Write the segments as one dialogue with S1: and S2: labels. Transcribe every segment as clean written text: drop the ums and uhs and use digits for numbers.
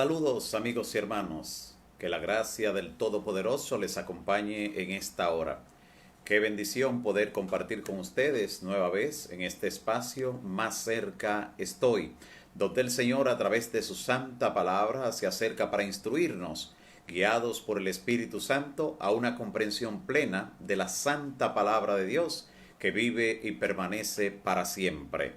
S1: Saludos amigos y hermanos, que la gracia del Todopoderoso les acompañe en esta hora. Qué bendición poder compartir con ustedes nueva vez en este espacio Más cerca estoy, donde el Señor a través de su santa palabra se acerca para instruirnos, guiados por el Espíritu Santo a una comprensión plena de la santa palabra de Dios que vive y permanece para siempre.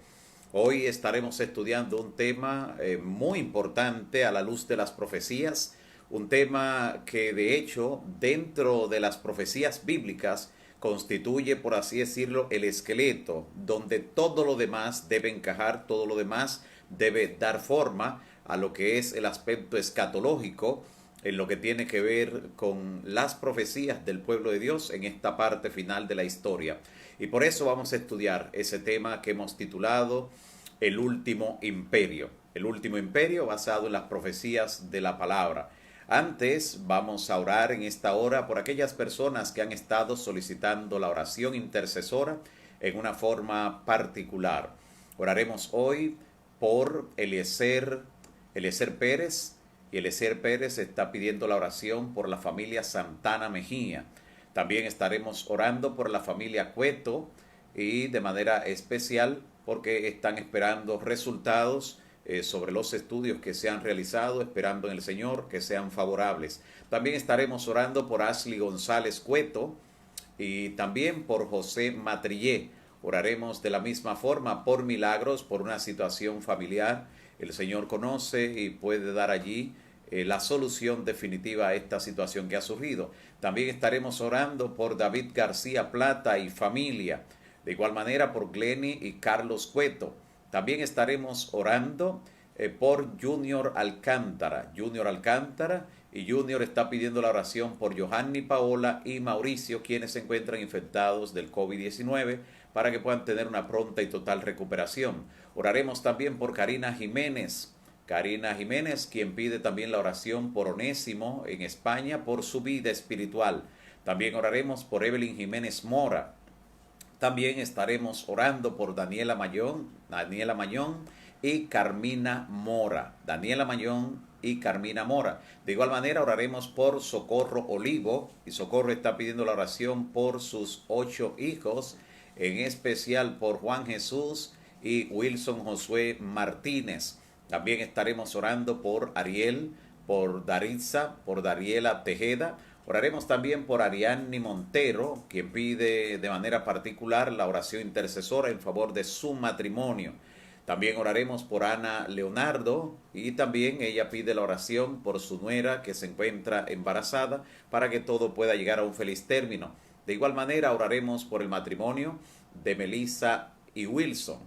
S1: Hoy estaremos estudiando un tema muy importante a la luz de las profecías, un tema que de hecho dentro de las profecías bíblicas constituye, por así decirlo, el esqueleto, donde todo lo demás debe encajar, todo lo demás debe dar forma a lo que es el aspecto escatológico, en lo que tiene que ver con las profecías del pueblo de Dios en esta parte final de la historia. Y por eso vamos a estudiar ese tema que hemos titulado El último imperio. El último imperio basado en las profecías de la palabra. Antes vamos a orar en esta hora por aquellas personas que han estado solicitando la oración intercesora en una forma particular. Oraremos hoy por Eliezer Pérez. Y Eliezer Pérez está pidiendo la oración por la familia Santana Mejía. También estaremos orando por la familia Cueto y de manera especial porque están esperando resultados sobre los estudios que se han realizado, esperando en el Señor que sean favorables. También estaremos orando por Ashley González Cueto y también por José Matrillé. Oraremos de la misma forma por milagros, por una situación familiar. El Señor conoce y puede dar allí la solución definitiva a esta situación que ha surgido. También estaremos orando por David García Plata y familia. De igual manera por Glenny y Carlos Cueto. También estaremos orando por Junior Alcántara. Y Junior está pidiendo la oración por Johanny Paola y Mauricio, quienes se encuentran infectados del COVID-19, para que puedan tener una pronta y total recuperación. Oraremos también por Karina Jiménez, quien pide también la oración por Onésimo en España por su vida espiritual. También oraremos por Evelyn Jiménez Mora. También estaremos orando por Daniela Mayón y Carmina Mora. De igual manera oraremos por Socorro Olivo, y Socorro está pidiendo la oración por sus 8 hijos, en especial por Juan Jesús y Wilson Josué Martínez. También estaremos orando por Ariel, por Daritza, por Dariela Tejeda. Oraremos también por Ariadne Montero, quien pide de manera particular la oración intercesora en favor de su matrimonio. También oraremos por Ana Leonardo y también ella pide la oración por su nuera que se encuentra embarazada para que todo pueda llegar a un feliz término. De igual manera oraremos por el matrimonio de Melissa y Wilson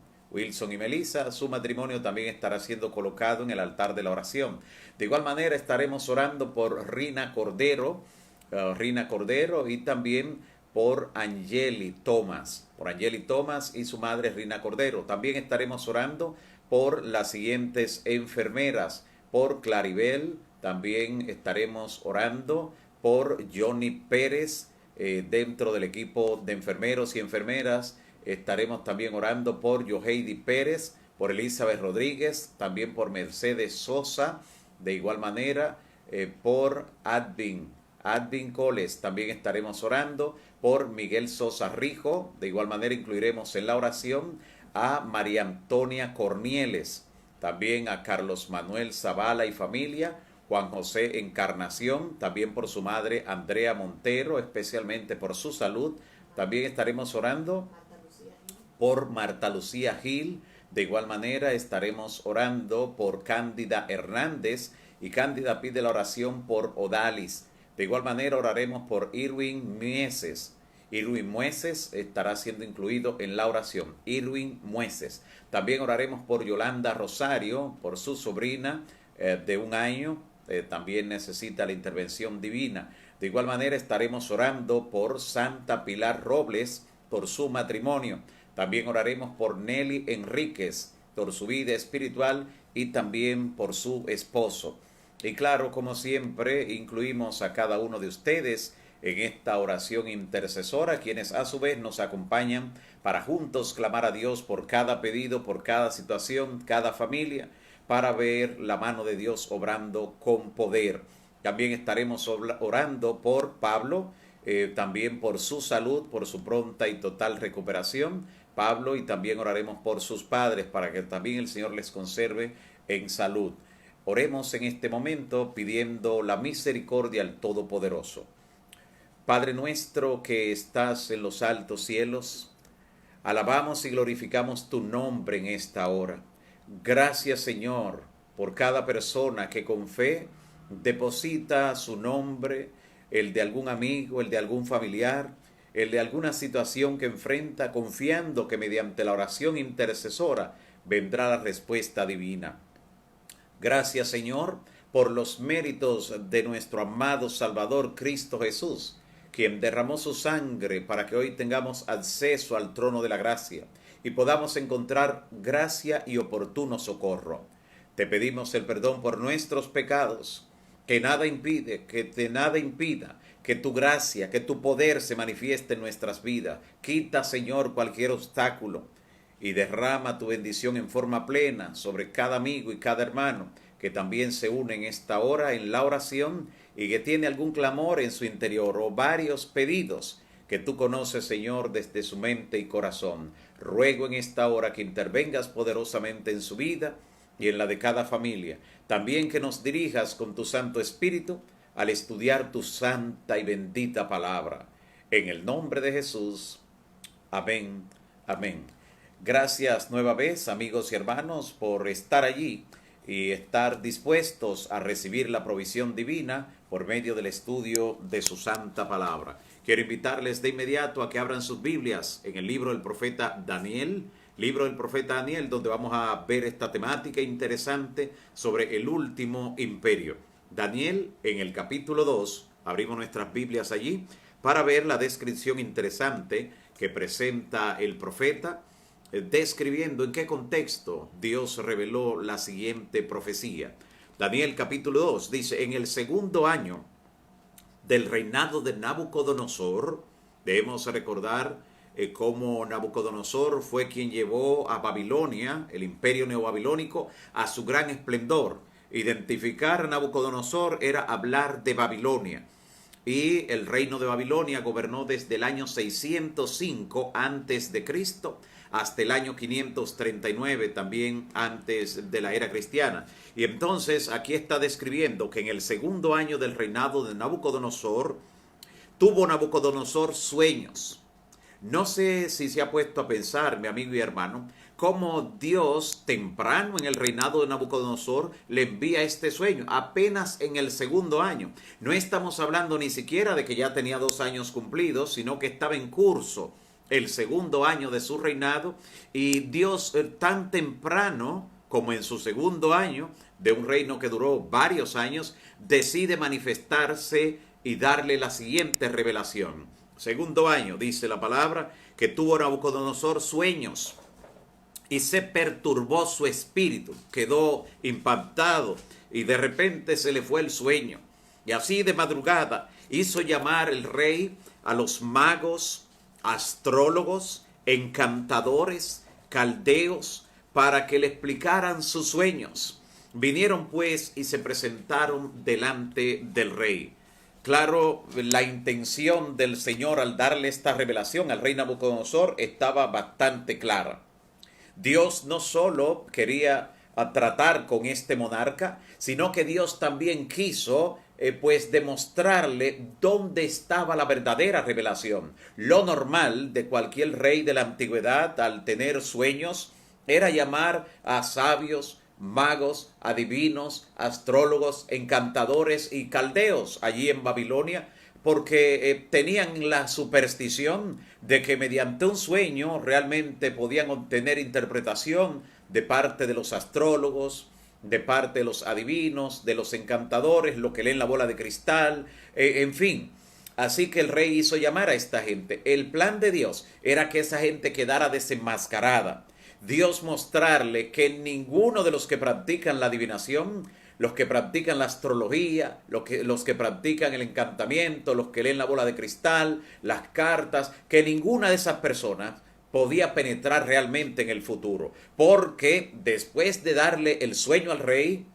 S1: y Melissa. Su matrimonio también estará siendo colocado en el altar de la oración. De igual manera estaremos orando por Rina Cordero y también por Angeli Thomas y su madre Rina Cordero. También estaremos orando por las siguientes enfermeras, por Claribel. También estaremos orando por Johnny Pérez, dentro del equipo de enfermeros y enfermeras. Estaremos también orando por Yoheidi Pérez, por Elizabeth Rodríguez, también por Mercedes Sosa, de igual manera por Advin Coles. También estaremos orando por Miguel Sosa Rijo. De igual manera incluiremos en la oración a María Antonia Cornieles, también a Carlos Manuel Zavala y familia, Juan José Encarnación, también por su madre Andrea Montero, especialmente por su salud. También estaremos orando por Marta Lucía Gil. De igual manera estaremos orando por Cándida Hernández, y Cándida pide la oración por Odalis. De igual manera oraremos por Irwin Mueces. Irwin Mueces estará siendo incluido en la oración. También oraremos por Yolanda Rosario, por su sobrina de 1 año. También necesita la intervención divina. De igual manera estaremos orando por Santa Pilar Robles, por su matrimonio. También oraremos por Nelly Enríquez, por su vida espiritual y también por su esposo. Y claro, como siempre, incluimos a cada uno de ustedes en esta oración intercesora, quienes a su vez nos acompañan para juntos clamar a Dios por cada pedido, por cada situación, cada familia, para ver la mano de Dios obrando con poder. También estaremos orando por Pablo, también por su salud, por su pronta y total recuperación, Pablo, y también oraremos por sus padres para que también el Señor les conserve en salud. Oremos en este momento pidiendo la misericordia al Todopoderoso. Padre nuestro que estás en los altos cielos, alabamos y glorificamos tu nombre en esta hora. Gracias, Señor, por cada persona que con fe deposita su nombre, el de algún amigo, el de algún familiar, el de alguna situación que enfrenta, confiando que mediante la oración intercesora vendrá la respuesta divina. Gracias, Señor, por los méritos de nuestro amado Salvador Cristo Jesús, quien derramó su sangre para que hoy tengamos acceso al trono de la gracia y podamos encontrar gracia y oportuno socorro. Te pedimos el perdón por nuestros pecados, que nada impida que tu gracia, que tu poder se manifieste en nuestras vidas. Quita, Señor, cualquier obstáculo y derrama tu bendición en forma plena sobre cada amigo y cada hermano que también se une en esta hora en la oración y que tiene algún clamor en su interior o varios pedidos que tú conoces, Señor, desde su mente y corazón. Ruego en esta hora que intervengas poderosamente en su vida y en la de cada familia. También que nos dirijas con tu Santo Espíritu al estudiar tu santa y bendita palabra. En el nombre de Jesús. Amén. Amén. Gracias nueva vez, amigos y hermanos, por estar allí y estar dispuestos a recibir la provisión divina por medio del estudio de su santa palabra. Quiero invitarles de inmediato a que abran sus Biblias en el libro del profeta Daniel, donde vamos a ver esta temática interesante sobre el último imperio. Daniel, en el capítulo 2, abrimos nuestras Biblias allí para ver la descripción interesante que presenta el profeta, describiendo en qué contexto Dios reveló la siguiente profecía. Daniel capítulo 2 dice: en el segundo año del reinado de Nabucodonosor, debemos recordar cómo Nabucodonosor fue quien llevó a Babilonia, el imperio neobabilónico, a su gran esplendor. Identificar a Nabucodonosor era hablar de Babilonia. Y el reino de Babilonia gobernó desde el año 605 antes de Cristo hasta el año 539 también antes de la era cristiana. Y entonces aquí está describiendo que en el segundo año del reinado de Nabucodonosor, tuvo Nabucodonosor sueños. No sé si se ha puesto a pensar, mi amigo y hermano, cómo Dios temprano en el reinado de Nabucodonosor le envía este sueño, apenas en el segundo año. No estamos hablando ni siquiera de que ya tenía 2 años cumplidos, sino que estaba en curso el segundo año de su reinado, y Dios tan temprano como en su segundo año de un reino que duró varios años, decide manifestarse y darle la siguiente revelación. Segundo año, dice la palabra, que tuvo Nabucodonosor sueños y se perturbó su espíritu, quedó impactado y de repente se le fue el sueño. Y así de madrugada hizo llamar el rey a los magos, astrólogos, encantadores, caldeos, para que le explicaran sus sueños. Vinieron pues y se presentaron delante del rey. Claro, la intención del Señor al darle esta revelación al rey Nabucodonosor estaba bastante clara. Dios no solo quería tratar con este monarca, sino que Dios también quiso pues demostrarle dónde estaba la verdadera revelación. Lo normal de cualquier rey de la antigüedad al tener sueños era llamar a sabios, magos, adivinos, astrólogos, encantadores y caldeos allí en Babilonia, porque tenían la superstición de que mediante un sueño realmente podían obtener interpretación de parte de los astrólogos, de parte de los adivinos, de los encantadores, lo que leen la bola de cristal, en fin. Así que el rey hizo llamar a esta gente. El plan de Dios era que esa gente quedara desenmascarada. Dios mostrarle que ninguno de los que practican la adivinación, los que practican la astrología, los que practican el encantamiento, los que leen la bola de cristal, las cartas, que ninguna de esas personas podía penetrar realmente en el futuro. Porque después de darle el sueño al rey,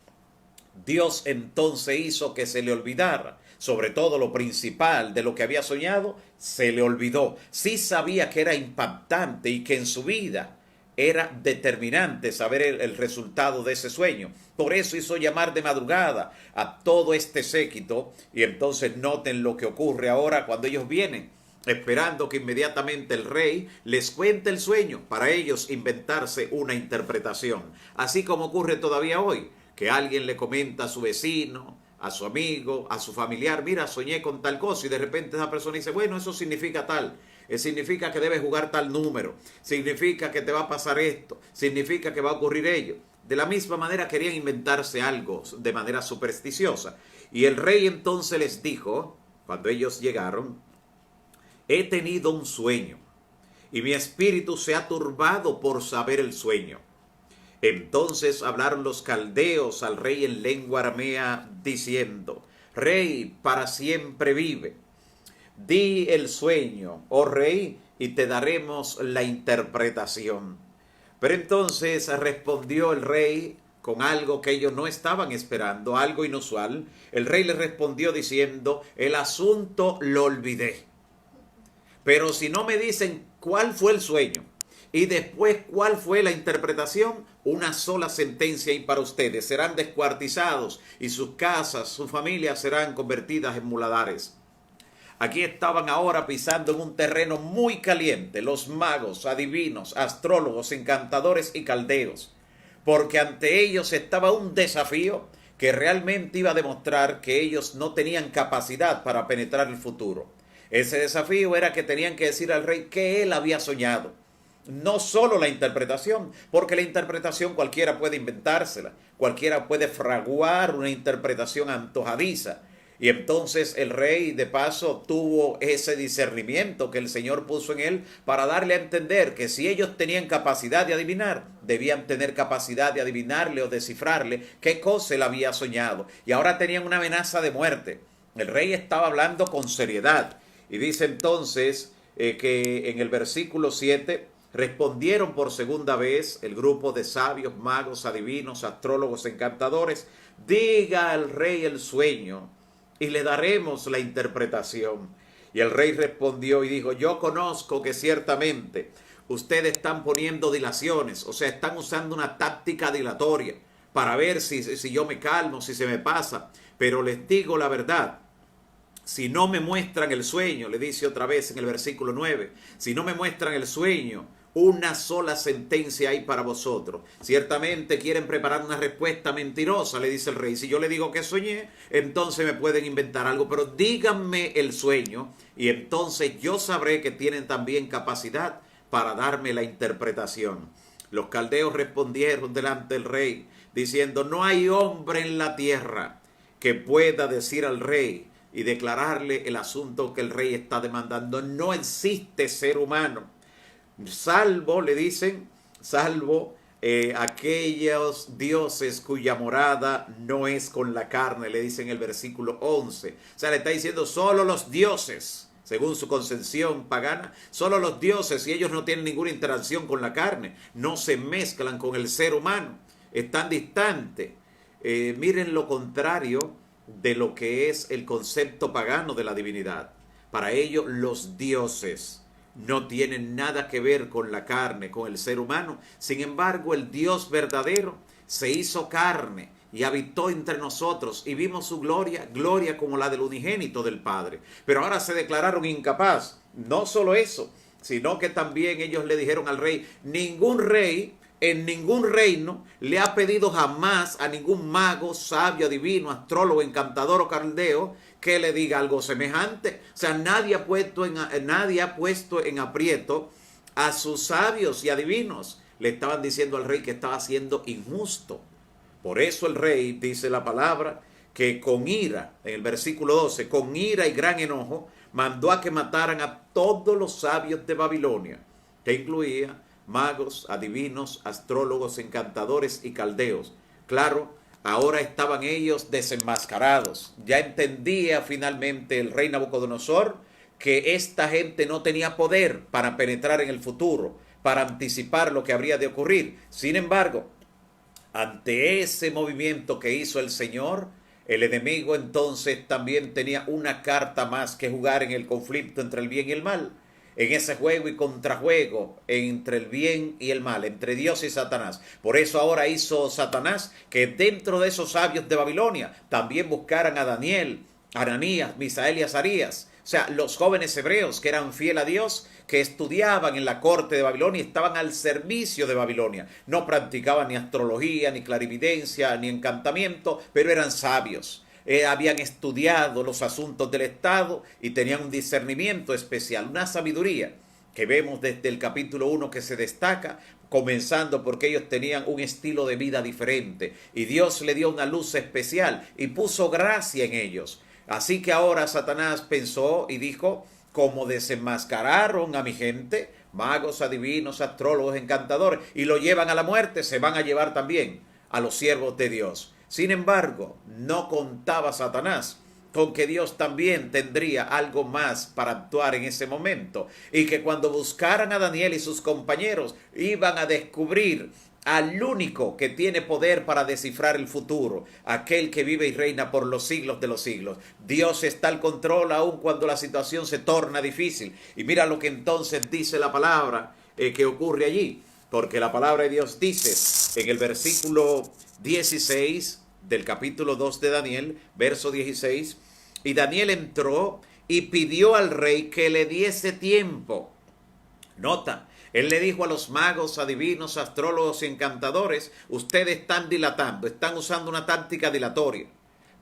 S1: Dios entonces hizo que se le olvidara. Sobre todo lo principal de lo que había soñado, se le olvidó. Sí sabía que era impactante y que en su vida era determinante saber el resultado de ese sueño. Por eso hizo llamar de madrugada a todo este séquito. Y entonces noten lo que ocurre ahora cuando ellos vienen, esperando que inmediatamente el rey les cuente el sueño, para ellos inventarse una interpretación. Así como ocurre todavía hoy, que alguien le comenta a su vecino, a su amigo, a su familiar: mira, soñé con tal cosa, y de repente esa persona dice: bueno, eso significa tal, significa que debes jugar tal número, significa que te va a pasar esto, significa que va a ocurrir ello. De la misma manera querían inventarse algo de manera supersticiosa. Y el rey entonces les dijo, cuando ellos llegaron: he tenido un sueño, y mi espíritu se ha turbado por saber el sueño. Entonces hablaron los caldeos al rey en lengua aramea, diciendo: Rey, para siempre vive. Di el sueño, oh rey, y te daremos la interpretación. Pero entonces respondió el rey con algo que ellos no estaban esperando, algo inusual. El rey les respondió diciendo: el asunto lo olvidé. Pero si no me dicen cuál fue el sueño y después cuál fue la interpretación, una sola sentencia hay para ustedes: serán descuartizados y sus casas, sus familias serán convertidas en muladares. Aquí estaban ahora pisando en un terreno muy caliente los magos, adivinos, astrólogos, encantadores y caldeos, porque ante ellos estaba un desafío que realmente iba a demostrar que ellos no tenían capacidad para penetrar el futuro. Ese desafío era que tenían que decir al rey que él había soñado. No solo la interpretación, porque la interpretación cualquiera puede inventársela, cualquiera puede fraguar una interpretación antojadiza. Y entonces el rey de paso tuvo ese discernimiento que el Señor puso en él para darle a entender que si ellos tenían capacidad de adivinar, debían tener capacidad de adivinarle o descifrarle qué cosa él había soñado. Y ahora tenían una amenaza de muerte. El rey estaba hablando con seriedad. Y dice entonces que en el versículo 7 respondieron por segunda vez el grupo de sabios, magos, adivinos, astrólogos, encantadores: diga al rey el sueño y le daremos la interpretación. Y el rey respondió y dijo: yo conozco que ciertamente ustedes están poniendo dilaciones, o sea, están usando una táctica dilatoria para ver si yo me calmo, si se me pasa. Pero les digo la verdad: si no me muestran el sueño, le dice otra vez en el versículo 9, si no me muestran el sueño, una sola sentencia hay para vosotros. Ciertamente quieren preparar una respuesta mentirosa, le dice el rey. Si yo le digo que soñé, entonces me pueden inventar algo, pero díganme el sueño y entonces yo sabré que tienen también capacidad para darme la interpretación. Los caldeos respondieron delante del rey diciendo: no hay hombre en la tierra que pueda decir al rey y declararle el asunto que el rey está demandando. No existe ser humano, salvo, le dicen, salvo aquellos dioses cuya morada no es con la carne, le dicen en el versículo 11. O sea, le está diciendo: solo los dioses, según su concepción pagana, solo los dioses, y ellos no tienen ninguna interacción con la carne, no se mezclan con el ser humano, están distantes. Miren lo contrario de lo que es el concepto pagano de la divinidad. Para ellos los dioses no tienen nada que ver con la carne, con el ser humano. Sin embargo, el Dios verdadero se hizo carne y habitó entre nosotros y vimos su gloria, gloria como la del unigénito del Padre. Pero ahora se declararon incapaz. No solo eso, sino que también ellos le dijeron al rey: ningún rey en ningún reino le ha pedido jamás a ningún mago, sabio, adivino, astrólogo, encantador o caldeo que le diga algo semejante. O sea, nadie ha puesto en aprieto a sus sabios y adivinos. Le estaban diciendo al rey que estaba siendo injusto. Por eso el rey, dice la palabra, que con ira, en el versículo 12, con ira y gran enojo, mandó a que mataran a todos los sabios de Babilonia, que incluía magos, adivinos, astrólogos, encantadores y caldeos. Claro, ahora estaban ellos desenmascarados. Ya entendía finalmente el rey Nabucodonosor que esta gente no tenía poder para penetrar en el futuro, para anticipar lo que habría de ocurrir. Sin embargo, ante ese movimiento que hizo el Señor, el enemigo entonces también tenía una carta más que jugar en el conflicto entre el bien y el mal, en ese juego y contrajuego entre el bien y el mal, entre Dios y Satanás. Por eso ahora hizo Satanás que dentro de esos sabios de Babilonia también buscaran a Daniel, Ananías, Misael y Azarías. O sea, los jóvenes hebreos que eran fieles a Dios, que estudiaban en la corte de Babilonia, estaban al servicio de Babilonia. No practicaban ni astrología, ni clarividencia, ni encantamiento, pero eran sabios. Habían estudiado los asuntos del Estado y tenían un discernimiento especial, una sabiduría que vemos desde el capítulo 1 que se destaca, comenzando porque ellos tenían un estilo de vida diferente y Dios le dio una luz especial y puso gracia en ellos. Así que ahora Satanás pensó y dijo: como desenmascararon a mi gente, magos, adivinos, astrólogos, encantadores, y lo llevan a la muerte, se van a llevar también a los siervos de Dios. Sin embargo, no contaba Satanás con que Dios también tendría algo más para actuar en ese momento, y que cuando buscaran a Daniel y sus compañeros iban a descubrir al único que tiene poder para descifrar el futuro, aquel que vive y reina por los siglos de los siglos. Dios está al control aun cuando la situación se torna difícil. Y mira lo que entonces dice la palabra que ocurre allí, porque la palabra de Dios dice en el versículo 16 del capítulo 2 de Daniel, verso 16, y Daniel entró y pidió al rey que le diese tiempo. Nota, él le dijo a los magos, adivinos, astrólogos y encantadores: ustedes están dilatando, están usando una táctica dilatoria.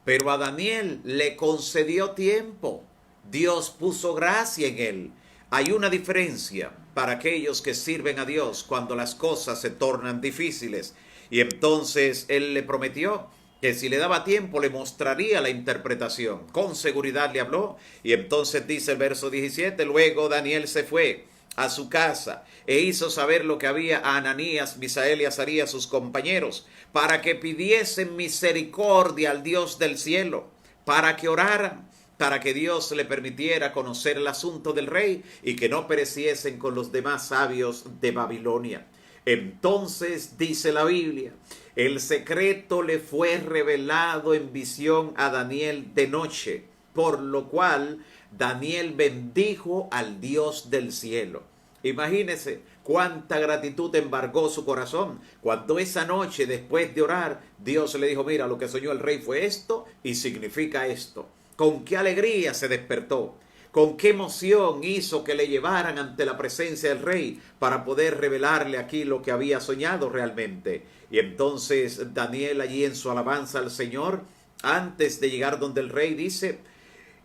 S1: Pero a Daniel le concedió tiempo. Dios puso gracia en él. Hay una diferencia para aquellos que sirven a Dios cuando las cosas se tornan difíciles. Y entonces él le prometió que si le daba tiempo le mostraría la interpretación. Con seguridad le habló. Y entonces dice el verso 17, luego Daniel se fue a su casa e hizo saber lo que había a Ananías, Misael y Azarías, sus compañeros, para que pidiesen misericordia al Dios del cielo, para que oraran, para que Dios le permitiera conocer el asunto del rey y que no pereciesen con los demás sabios de Babilonia. Entonces dice la Biblia, el secreto le fue revelado en visión a Daniel de noche, por lo cual Daniel bendijo al Dios del cielo. Imagínese cuánta gratitud embargó su corazón cuando esa noche, después de orar, Dios le dijo: mira, lo que soñó el rey fue esto y significa esto. Con qué alegría se despertó, con qué emoción hizo que le llevaran ante la presencia del rey para poder revelarle aquí lo que había soñado realmente. Y entonces Daniel, allí en su alabanza al Señor, antes de llegar donde el rey, dice: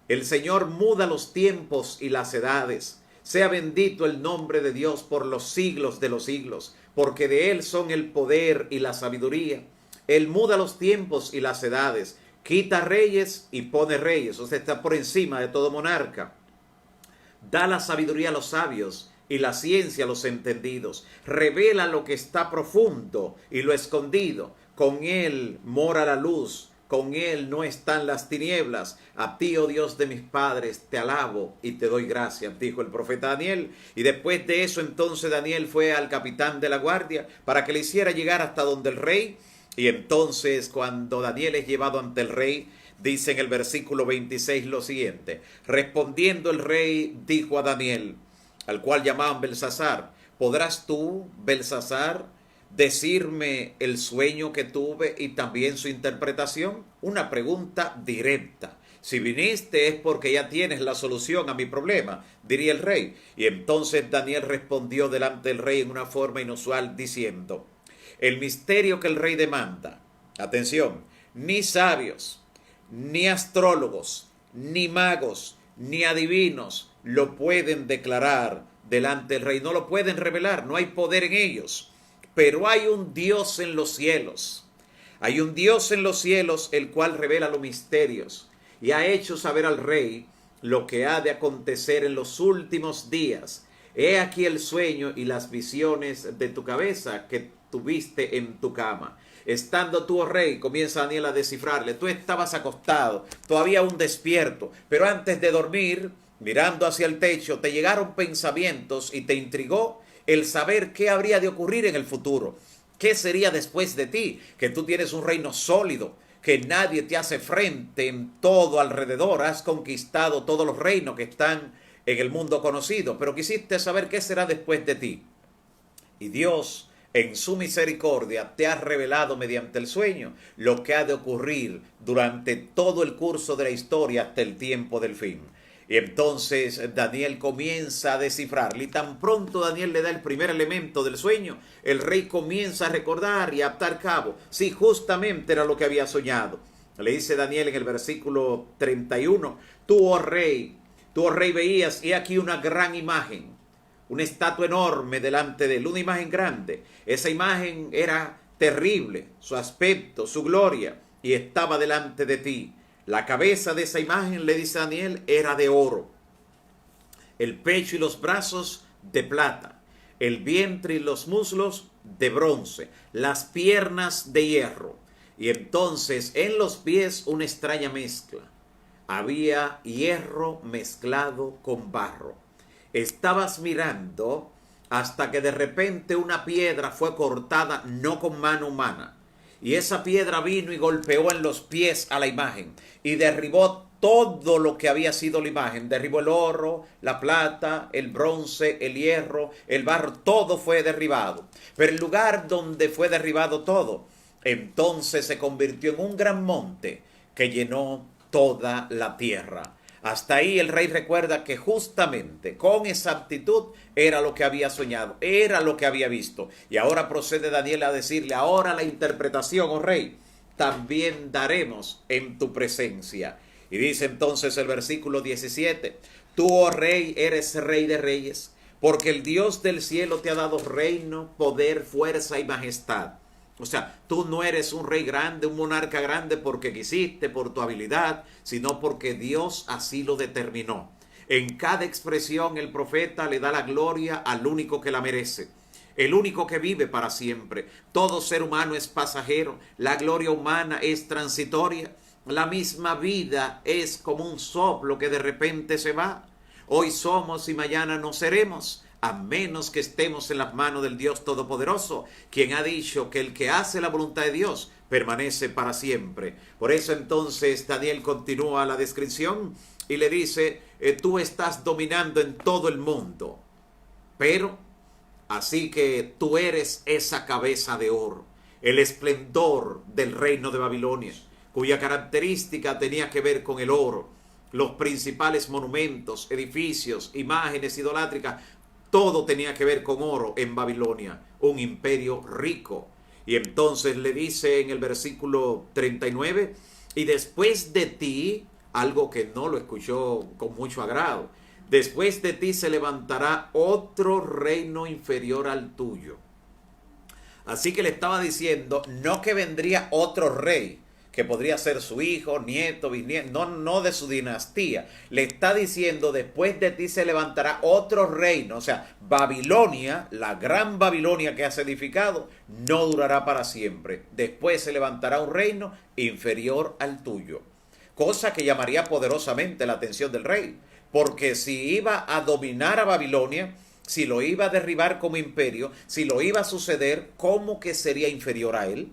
S1: el Señor muda los tiempos y las edades. Sea bendito el nombre de Dios por los siglos de los siglos, porque de Él son el poder y la sabiduría. Él muda los tiempos y las edades, quita reyes y pone reyes, o sea, está por encima de todo monarca. Da la sabiduría a los sabios y la ciencia a los entendidos. Revela lo que está profundo y lo escondido. Con Él mora la luz. Con Él no están las tinieblas. A ti, oh Dios de mis padres, te alabo y te doy gracias, dijo el profeta Daniel. Y después de eso, entonces Daniel fue al capitán de la guardia para que le hiciera llegar hasta donde el rey. Y entonces, cuando Daniel es llevado ante el rey, dice en el versículo 26 lo siguiente: respondiendo el rey, dijo a Daniel, al cual llamaban Belsasar: ¿podrás tú, Belsasar, decirme el sueño que tuve y también su interpretación? Una pregunta directa. Si viniste es porque ya tienes la solución a mi problema, diría el rey. Y entonces Daniel respondió delante del rey en una forma inusual, diciendo: el misterio que el rey demanda, atención, ni sabios, ni astrólogos, ni magos, ni adivinos lo pueden declarar delante del rey, no lo pueden revelar, no hay poder en ellos. Pero hay un Dios en los cielos, hay un Dios en los cielos el cual revela los misterios y ha hecho saber al rey lo que ha de acontecer en los últimos días. He aquí el sueño y las visiones de tu cabeza que tuviste en tu cama. Estando tú, oh rey, comienza Daniel a descifrarle, tú estabas acostado, todavía aún despierto, pero antes de dormir, mirando hacia el techo, te llegaron pensamientos y te intrigó el saber qué habría de ocurrir en el futuro, qué sería después de ti, que tú tienes un reino sólido, que nadie te hace frente en todo alrededor, has conquistado todos los reinos que están en el mundo conocido, pero quisiste saber qué será después de ti. Y Dios, en su misericordia, te ha revelado mediante el sueño lo que ha de ocurrir durante todo el curso de la historia hasta el tiempo del fin. Y entonces Daniel comienza a descifrarle, y tan pronto Daniel le da el primer elemento del sueño, el rey comienza a recordar y a atar cabo. Sí, justamente era lo que había soñado. Le dice Daniel en el versículo 31, tú, oh rey, veías, y aquí una gran imagen, una estatua enorme delante de él, una imagen grande. Esa imagen era terrible, su aspecto, su gloria, y estaba delante de ti. La cabeza de esa imagen, le dice Daniel, era de oro, el pecho y los brazos de plata, el vientre y los muslos de bronce, las piernas de hierro, y entonces en los pies una extraña mezcla. Había hierro mezclado con barro. Estabas mirando hasta que de repente una piedra fue cortada no con mano humana. Y esa piedra vino y golpeó en los pies a la imagen y derribó todo lo que había sido la imagen. Derribó el oro, la plata, el bronce, el hierro, el barro, todo fue derribado. Pero el lugar donde fue derribado todo, entonces se convirtió en un gran monte que llenó toda la tierra. Hasta ahí el rey recuerda que justamente con exactitud era lo que había soñado, era lo que había visto. Y ahora procede Daniel a decirle, ahora la interpretación, oh rey, también daremos en tu presencia. Y dice entonces el versículo 17, tú, oh rey, eres rey de reyes, porque el Dios del cielo te ha dado reino, poder, fuerza y majestad. O sea, tú no eres un rey grande, un monarca grande porque quisiste, por tu habilidad, sino porque Dios así lo determinó. En cada expresión el profeta le da la gloria al único que la merece, el único que vive para siempre. Todo ser humano es pasajero, la gloria humana es transitoria, la misma vida es como un soplo que de repente se va. Hoy somos y mañana no seremos, a menos que estemos en las manos del Dios Todopoderoso, quien ha dicho que el que hace la voluntad de Dios permanece para siempre. Por eso entonces Daniel continúa la descripción y le dice, tú estás dominando en todo el mundo, pero así que tú eres esa cabeza de oro, el esplendor del reino de Babilonia, cuya característica tenía que ver con el oro. Los principales monumentos, edificios, imágenes idolátricas, todo tenía que ver con oro en Babilonia, un imperio rico. Y entonces le dice en el versículo 39, y después de ti, algo que no lo escuchó con mucho agrado, después de ti se levantará otro reino inferior al tuyo. Así que le estaba diciendo, no que vendría otro rey, que podría ser su hijo, nieto, bisnieto, no de su dinastía. Le está diciendo, después de ti se levantará otro reino. O sea, Babilonia, la gran Babilonia que has edificado, no durará para siempre. Después se levantará un reino inferior al tuyo. Cosa que llamaría poderosamente la atención del rey. Porque si iba a dominar a Babilonia, si lo iba a derribar como imperio, si lo iba a suceder, ¿cómo que sería inferior a él?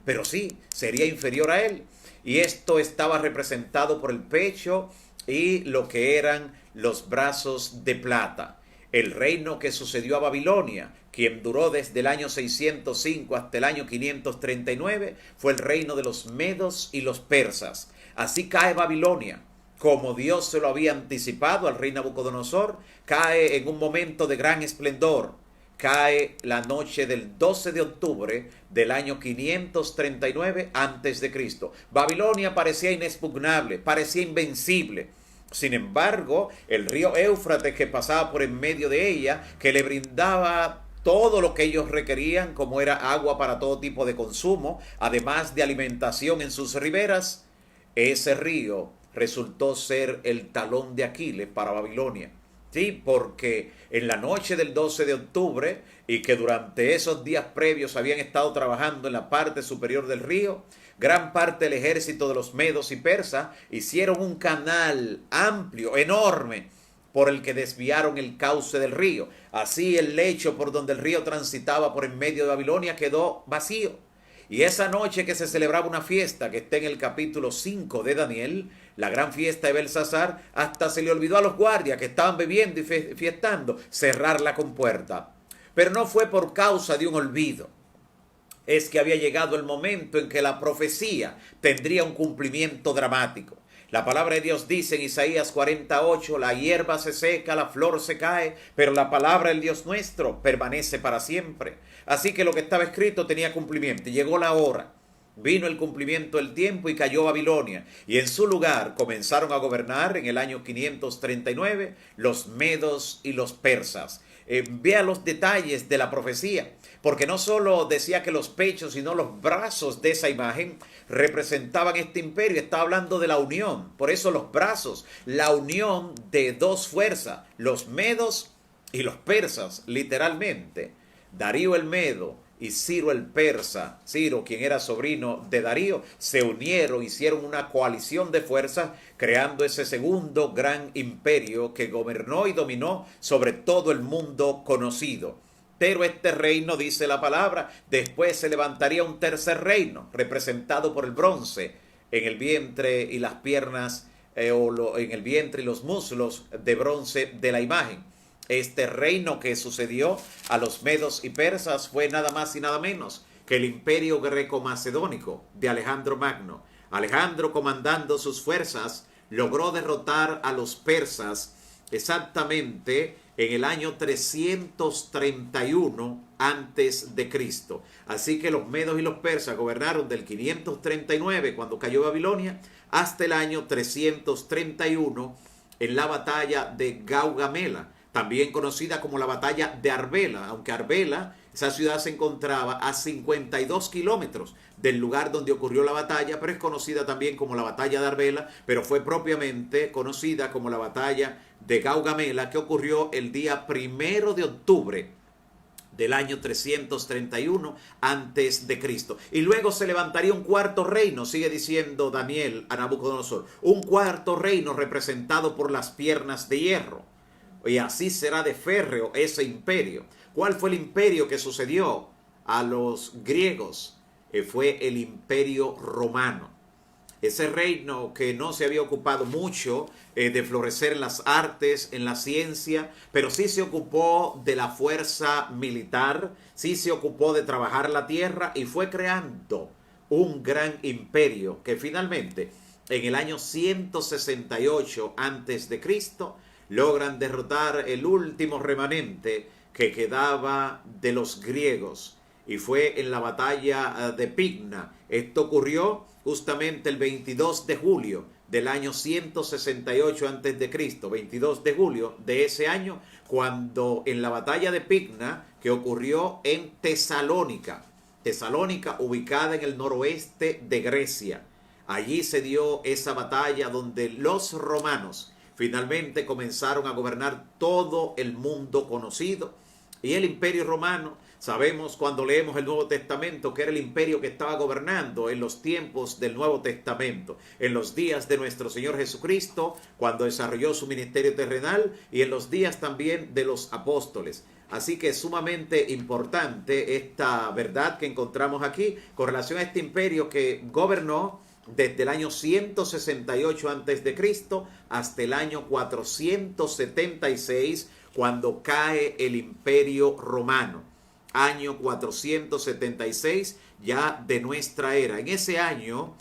S1: Pero sí, sería inferior a él. Y esto estaba representado por el pecho y lo que eran los brazos de plata. El reino que sucedió a Babilonia, quien duró desde el año 605 hasta el año 539, fue el reino de los medos y los persas. Así cae Babilonia, como Dios se lo había anticipado al rey Nabucodonosor, cae en un momento de gran esplendor. Cae la noche del 12 de octubre del año 539 a.C. Babilonia parecía inexpugnable, parecía invencible. Sin embargo, el río Éufrates que pasaba por en medio de ella, que le brindaba todo lo que ellos requerían, como era agua para todo tipo de consumo, además de alimentación en sus riberas, ese río resultó ser el talón de Aquiles para Babilonia. Sí, porque en la noche del 12 de octubre y que durante esos días previos habían estado trabajando en la parte superior del río, gran parte del ejército de los medos y persas hicieron un canal amplio, enorme, por el que desviaron el cauce del río. Así el lecho por donde el río transitaba por en medio de Babilonia quedó vacío. Y esa noche que se celebraba una fiesta, que está en el capítulo 5 de Daniel, la gran fiesta de Belsasar, hasta se le olvidó a los guardias que estaban bebiendo y fiestando cerrar la compuerta. Pero no fue por causa de un olvido. Es que había llegado el momento en que la profecía tendría un cumplimiento dramático. La palabra de Dios dice en Isaías 48, la hierba se seca, la flor se cae, pero la palabra del Dios nuestro permanece para siempre. Así que lo que estaba escrito tenía cumplimiento. Llegó la hora, vino el cumplimiento del tiempo y cayó Babilonia. Y en su lugar comenzaron a gobernar en el año 539 los medos y los persas. Vea los detalles de la profecía, porque no solo decía que los pechos, sino los brazos de esa imagen representaban este imperio. Está hablando de la unión, por eso los brazos, la unión de dos fuerzas, los medos y los persas, literalmente. Darío el medo y Ciro el persa, Ciro, quien era sobrino de Darío, se unieron, hicieron una coalición de fuerzas, creando ese segundo gran imperio que gobernó y dominó sobre todo el mundo conocido. Pero este reino, dice la palabra, después se levantaría un tercer reino, representado por el bronce, en el vientre y las piernas, en el vientre y los muslos de bronce de la imagen. Este reino que sucedió a los medos y persas fue nada más y nada menos que el imperio greco-macedónico de Alejandro Magno. Alejandro, comandando sus fuerzas, logró derrotar a los persas exactamente en el año 331 antes de Cristo. Así que los medos y los persas gobernaron del 539, cuando cayó Babilonia, hasta el año 331 en la batalla de Gaugamela, también conocida como la batalla de Arbela, aunque Arbela, esa ciudad se encontraba a 52 kilómetros del lugar donde ocurrió la batalla, pero es conocida también como la batalla de Arbela, pero fue propiamente conocida como la batalla de Gaugamela, que ocurrió el día 1 de octubre del año 331 antes de Cristo. Y luego se levantaría un cuarto reino, sigue diciendo Daniel a Nabucodonosor, un cuarto reino representado por las piernas de hierro. Y así será de férreo ese imperio. ¿Cuál fue el imperio que sucedió a los griegos? Fue el imperio romano. Ese reino que no se había ocupado mucho de florecer en las artes, en la ciencia, pero sí se ocupó de la fuerza militar, sí se ocupó de trabajar la tierra y fue creando un gran imperio que finalmente en el año 168 antes de Cristo logran derrotar el último remanente que quedaba de los griegos, y fue en la batalla de Pigna. Esto ocurrió justamente el 22 de julio del año 168 antes de Cristo, 22 de julio de ese año, cuando en la batalla de Pigna, que ocurrió en Tesalónica, ubicada en el noroeste de Grecia, allí se dio esa batalla donde los romanos finalmente comenzaron a gobernar todo el mundo conocido. Y el imperio romano, sabemos cuando leemos el Nuevo Testamento que era el imperio que estaba gobernando en los tiempos del Nuevo Testamento, en los días de nuestro Señor Jesucristo, cuando desarrolló su ministerio terrenal, y en los días también de los apóstoles. Así que es sumamente importante esta verdad que encontramos aquí con relación a este imperio que gobernó desde el año 168 antes de Cristo hasta el año 476, cuando cae el imperio romano. Año 476 ya de nuestra era. En ese año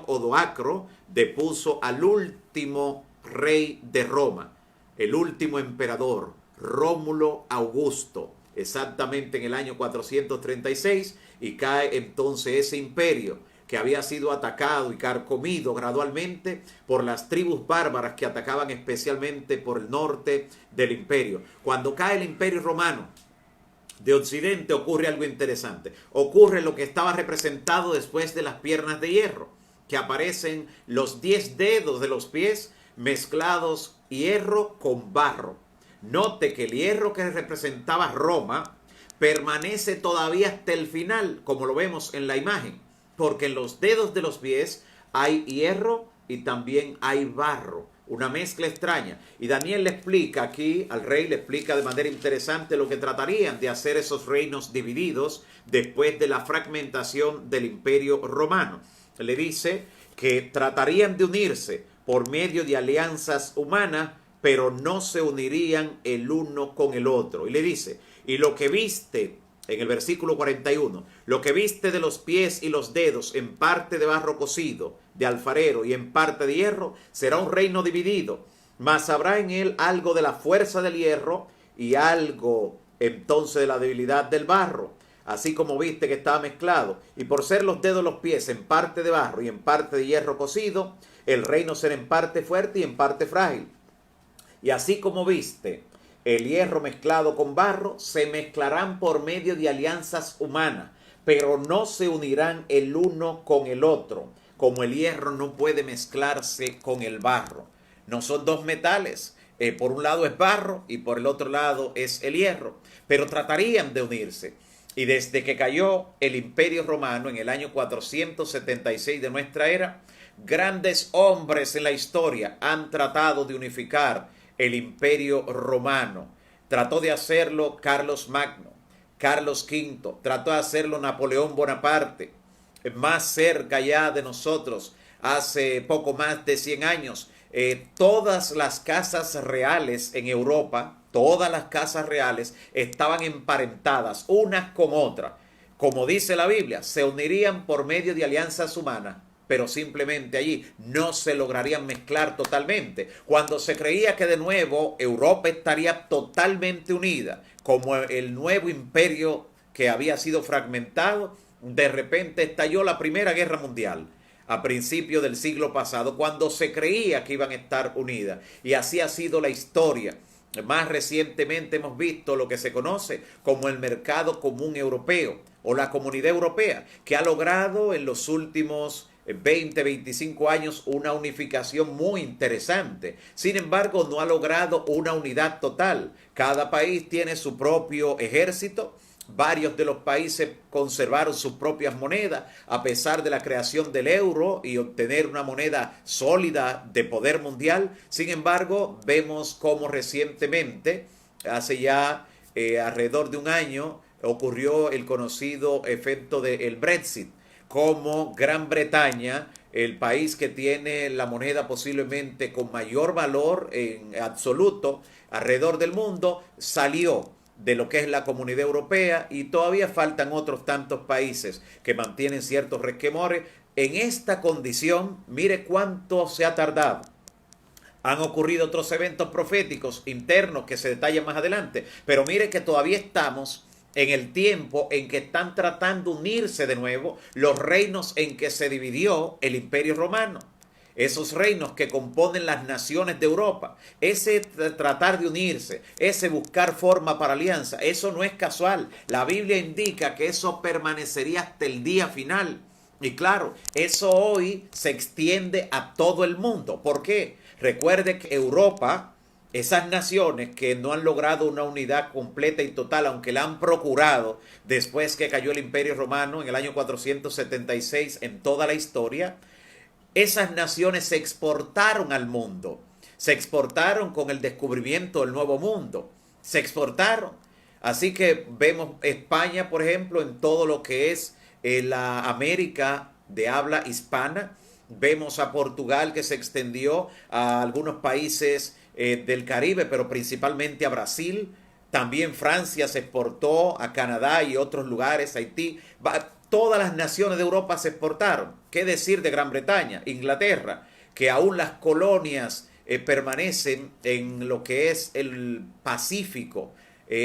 S1: Odoacro depuso al último rey de Roma, el último emperador, Rómulo Augusto, exactamente en el año 436, y cae entonces ese imperio que había sido atacado y carcomido gradualmente por las tribus bárbaras que atacaban especialmente por el norte del imperio. Cuando cae el imperio romano de Occidente ocurre algo interesante. Ocurre lo que estaba representado después de las piernas de hierro, que aparecen los 10 dedos de los pies mezclados hierro con barro. Note que el hierro que representaba Roma permanece todavía hasta el final, como lo vemos en la imagen, porque en los dedos de los pies hay hierro y también hay barro, una mezcla extraña. Y Daniel le explica aquí, al rey le explica de manera interesante lo que tratarían de hacer esos reinos divididos después de la fragmentación del Imperio Romano. Le dice que tratarían de unirse por medio de alianzas humanas, pero no se unirían el uno con el otro. Y le dice, y lo que viste, en el versículo 41, lo que viste de los pies y los dedos en parte de barro cocido, de alfarero y en parte de hierro, será un reino dividido, mas habrá en él algo de la fuerza del hierro y algo entonces de la debilidad del barro. Así como viste que estaba mezclado, y por ser los dedos de los pies en parte de barro y en parte de hierro cocido, el reino será en parte fuerte y en parte frágil. Y así como viste el hierro mezclado con barro, se mezclarán por medio de alianzas humanas, pero no se unirán el uno con el otro, como el hierro no puede mezclarse con el barro. No son dos metales, por un lado es barro y por el otro lado es el hierro, pero tratarían de unirse. Y desde que cayó el Imperio Romano en el año 476 de nuestra era, grandes hombres en la historia han tratado de unificar el Imperio Romano. Trató de hacerlo Carlos Magno, Carlos V, trató de hacerlo Napoleón Bonaparte. Más cerca ya de nosotros, hace poco más de 100 años, todas las casas reales en Europa, todas las casas reales estaban emparentadas unas con otras. Como dice la Biblia, se unirían por medio de alianzas humanas, pero simplemente allí no se lograrían mezclar totalmente. Cuando se creía que de nuevo Europa estaría totalmente unida, como el nuevo imperio que había sido fragmentado, de repente estalló la Primera Guerra Mundial a principios del siglo pasado, cuando se creía que iban a estar unidas. Y así ha sido la historia. Más recientemente hemos visto lo que se conoce como el mercado común europeo o la comunidad europea, que ha logrado en los últimos 20, 25 años una unificación muy interesante. Sin embargo, no ha logrado una unidad total. Cada país tiene su propio ejército. Varios de los países conservaron sus propias monedas a pesar de la creación del euro y obtener una moneda sólida de poder mundial. Sin embargo, vemos cómo recientemente, hace ya alrededor de un año, ocurrió el conocido efecto del Brexit, como Gran Bretaña, el país que tiene la moneda posiblemente con mayor valor en absoluto alrededor del mundo, salió de lo que es la Comunidad Europea, y todavía faltan otros tantos países que mantienen ciertos resquemores. En esta condición, mire cuánto se ha tardado. Han ocurrido otros eventos proféticos internos que se detallan más adelante, pero mire que todavía estamos en el tiempo en que están tratando de unirse de nuevo los reinos en que se dividió el Imperio Romano. Esos reinos que componen las naciones de Europa, ese tratar de unirse, ese buscar forma para alianza, eso no es casual. La Biblia indica que eso permanecería hasta el día final. Y claro, eso hoy se extiende a todo el mundo. ¿Por qué? Recuerde que Europa, esas naciones que no han logrado una unidad completa y total, aunque la han procurado después que cayó el Imperio Romano en el año 476 en toda la historia, esas naciones se exportaron al mundo, se exportaron con el descubrimiento del Nuevo Mundo, se exportaron. Así que vemos España, por ejemplo, en todo lo que es la América de habla hispana. Vemos a Portugal, que se extendió a algunos países del Caribe, pero principalmente a Brasil. También Francia se exportó a Canadá y otros lugares, Haití. Todas las naciones de Europa se exportaron. ¿Qué decir de Gran Bretaña, Inglaterra? Que aún las colonias permanecen en lo que es el Pacífico.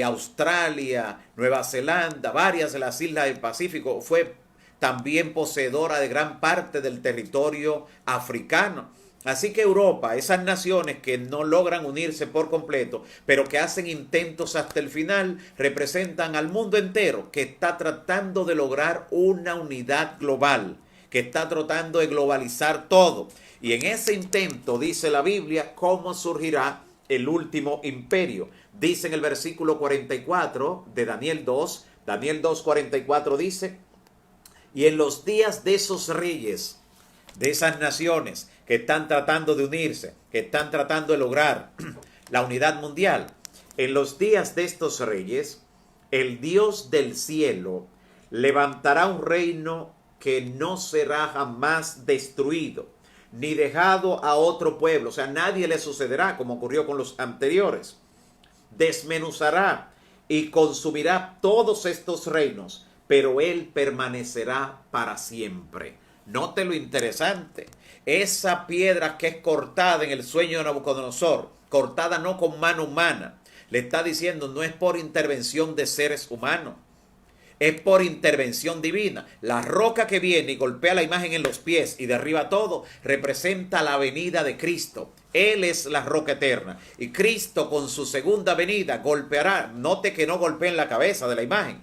S1: Australia, Nueva Zelanda, varias de las islas del Pacífico, fue también poseedora de gran parte del territorio africano. Así que Europa, esas naciones que no logran unirse por completo, pero que hacen intentos hasta el final, representan al mundo entero que está tratando de lograr una unidad global, que está tratando de globalizar todo. Y en ese intento, dice la Biblia, ¿cómo surgirá el último imperio? Dice en el versículo 44 de Daniel 2:44 dice: y en los días de esos reyes, de esas naciones que están tratando de unirse, que están tratando de lograr la unidad mundial. En los días de estos reyes, el Dios del cielo levantará un reino que no será jamás destruido, ni dejado a otro pueblo. O sea, nadie le sucederá como ocurrió con los anteriores. Desmenuzará y consumirá todos estos reinos, pero él permanecerá para siempre. Note lo interesante. Esa piedra que es cortada en el sueño de Nabucodonosor, cortada no con mano humana, le está diciendo no es por intervención de seres humanos, es por intervención divina. La roca que viene y golpea la imagen en los pies y derriba todo, representa la venida de Cristo. Él es la roca eterna. Y Cristo con su segunda venida golpeará. Note que no golpea en la cabeza de la imagen,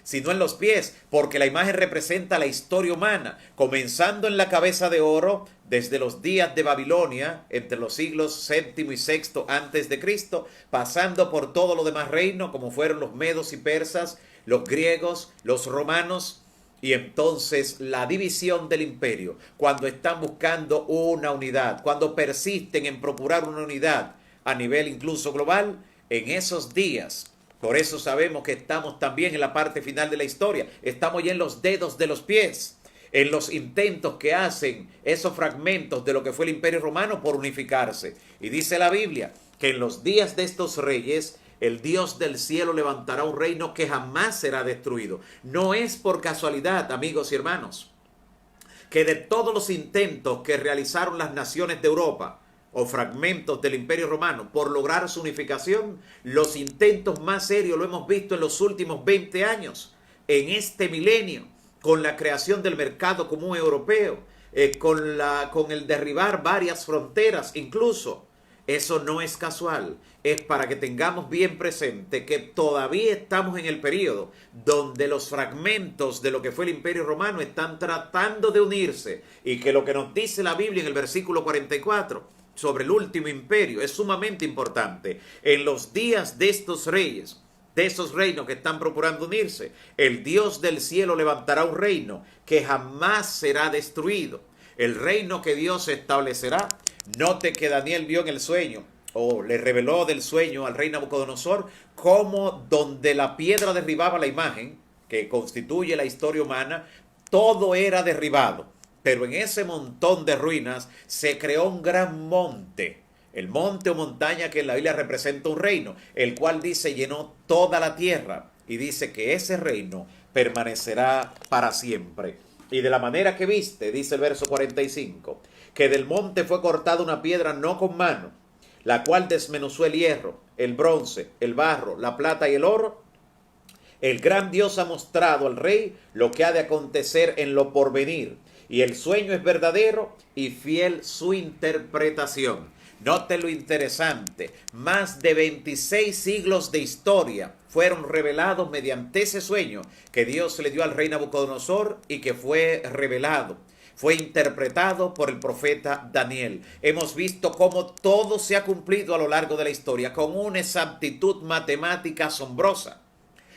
S1: sino en los pies, porque la imagen representa la historia humana, comenzando en la cabeza de oro, desde los días de Babilonia, entre los siglos VII y VI antes de Cristo, pasando por todo lo demás reino, como fueron los medos y persas, los griegos, los romanos, y entonces la división del imperio, cuando están buscando una unidad, cuando persisten en procurar una unidad a nivel incluso global, en esos días. Por eso sabemos que estamos también en la parte final de la historia. Estamos ya en los dedos de los pies, en los intentos que hacen esos fragmentos de lo que fue el Imperio Romano por unificarse. Y dice la Biblia que en los días de estos reyes, el Dios del cielo levantará un reino que jamás será destruido. No es por casualidad, amigos y hermanos, que de todos los intentos que realizaron las naciones de Europa, o fragmentos del Imperio Romano, por lograr su unificación, los intentos más serios lo hemos visto en los últimos 20 años, en este milenio, con la creación del mercado común europeo, con el derribar varias fronteras, incluso. Eso no es casual, es para que tengamos bien presente que todavía estamos en el periodo donde los fragmentos de lo que fue el Imperio Romano están tratando de unirse, y que lo que nos dice la Biblia en el versículo 44 sobre el último imperio es sumamente importante. En los días de estos reyes, de esos reinos que están procurando unirse, el Dios del cielo levantará un reino que jamás será destruido. El reino que Dios establecerá. Note que Daniel vio en el sueño, o le reveló del sueño al rey Nabucodonosor, como donde la piedra derribaba la imagen, que constituye la historia humana, todo era derribado. Pero en ese montón de ruinas se creó un gran monte, el monte o montaña que en la Biblia representa un reino, el cual dice llenó toda la tierra, y dice que ese reino permanecerá para siempre. Y de la manera que viste, dice el verso 45, que del monte fue cortada una piedra no con mano, la cual desmenuzó el hierro, el bronce, el barro, la plata y el oro. El gran Dios ha mostrado al rey lo que ha de acontecer en lo porvenir, y el sueño es verdadero y fiel su interpretación. Note lo interesante, más de 26 siglos de historia fueron revelados mediante ese sueño que Dios le dio al rey Nabucodonosor y que fue revelado, fue interpretado por el profeta Daniel. Hemos visto cómo todo se ha cumplido a lo largo de la historia con una exactitud matemática asombrosa,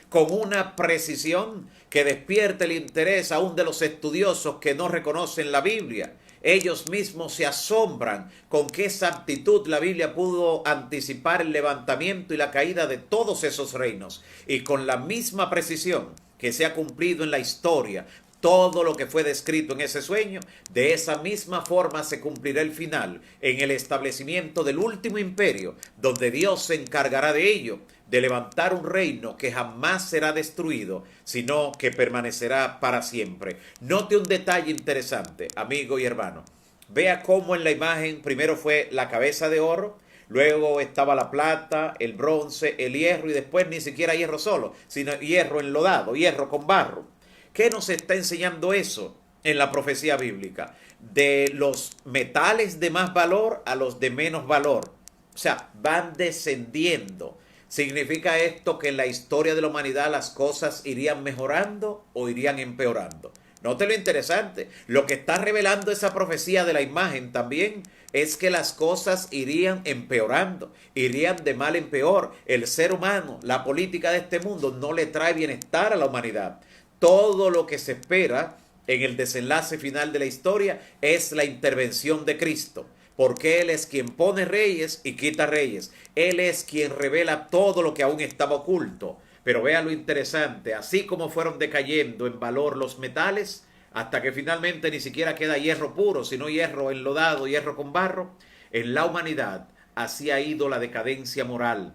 S1: con una precisión que despierta el interés aún de los estudiosos que no reconocen la Biblia. Ellos mismos se asombran con qué exactitud la Biblia pudo anticipar el levantamiento y la caída de todos esos reinos, y con la misma precisión que se ha cumplido en la historia todo lo que fue descrito en ese sueño, de esa misma forma se cumplirá el final en el establecimiento del último imperio, donde Dios se encargará de ello, de levantar un reino que jamás será destruido, sino que permanecerá para siempre. Note un detalle interesante, amigo y hermano. Vea cómo en la imagen primero fue la cabeza de oro, luego estaba la plata, el bronce, el hierro, y después ni siquiera hierro solo, sino hierro enlodado, hierro con barro. ¿Qué nos está enseñando eso en la profecía bíblica? De los metales de más valor a los de menos valor. O sea, van descendiendo. ¿Significa esto que en la historia de la humanidad las cosas irían mejorando o irían empeorando? Note lo interesante. Lo que está revelando esa profecía de la imagen también es que las cosas irían empeorando, irían de mal en peor. El ser humano, la política de este mundo no le trae bienestar a la humanidad. Todo lo que se espera en el desenlace final de la historia es la intervención de Cristo, porque Él es quien pone reyes y quita reyes. Él es quien revela todo lo que aún estaba oculto. Pero vea lo interesante, así como fueron decayendo en valor los metales, hasta que finalmente ni siquiera queda hierro puro, sino hierro enlodado, hierro con barro, en la humanidad así ha ido la decadencia moral,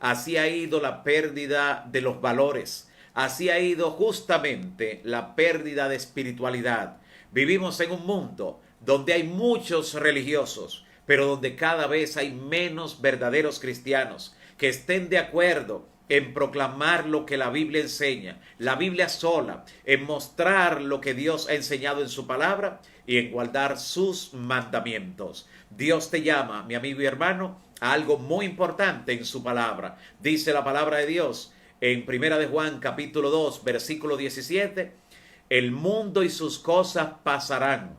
S1: así ha ido la pérdida de los valores, así ha ido justamente la pérdida de espiritualidad. Vivimos en un mundo donde hay muchos religiosos, pero donde cada vez hay menos verdaderos cristianos que estén de acuerdo en proclamar lo que la Biblia enseña, la Biblia sola, en mostrar lo que Dios ha enseñado en su palabra y en guardar sus mandamientos. Dios te llama, mi amigo y hermano, a algo muy importante en su palabra. Dice la palabra de Dios en Primera de Juan capítulo 2 versículo 17, el mundo y sus cosas pasarán.